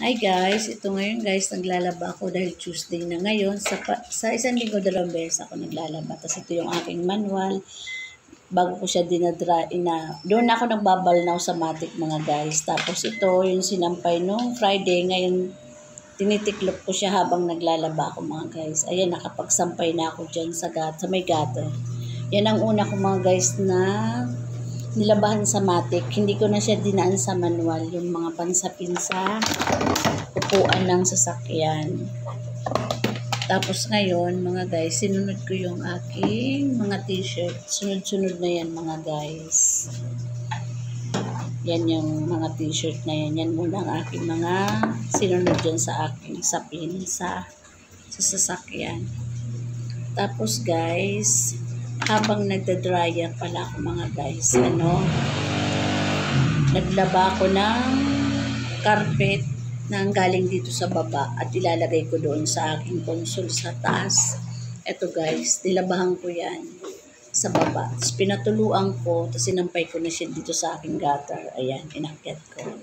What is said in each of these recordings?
Hi guys, ito ngayon guys, naglalaba ako dahil Tuesday na ngayon. Sa isang linggo, 2 beses ako naglalaba. Tapos ito yung aking manual. Bago ko siya doon ako nagbabalnaw sa matik mga guys. Tapos ito yung sinampay nung Friday. Ngayon, tinitiklop ko siya habang naglalaba ako mga guys. Ayan, nakapagsampay na ako dyan sa may gutter. Yan ang una ko mga guys na nilabahan sa matik. Hindi ko na siya dinaan sa manual. Yung mga pansapin sa upuan ng sasakyan. Tapos ngayon, mga guys, sinunod ko yung aking mga t-shirt. Sunod-sunod na yan, mga guys. Yan yung mga t-shirt na yan. Yan muna ang aking mga sinunod dyan sa aking sapin sa sasakyan. Tapos guys, habang nagda-dryer pala ako mga guys, naglaba ko ng carpet na galing dito sa baba at ilalagay ko doon sa aking console sa taas. Eto guys, nilabahan ko yan sa baba. Tapos pinatuluan ko, tapos sinampay ko na siya dito sa aking gutter. Ayan, inakyat ko.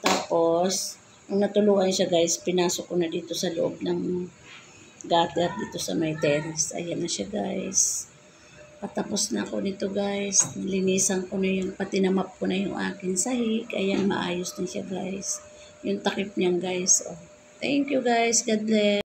Tapos, nung natuluan siya guys, pinasok ko na dito sa loob ng gutter dito sa may terrace. Ayan na siya guys. Patapos na ako nito guys. Linisan ko na yung, pati namap ko na yung aking sahig. Ayan, maayos na siya guys. Yung takip niyan guys. Oh. Thank you guys. God bless.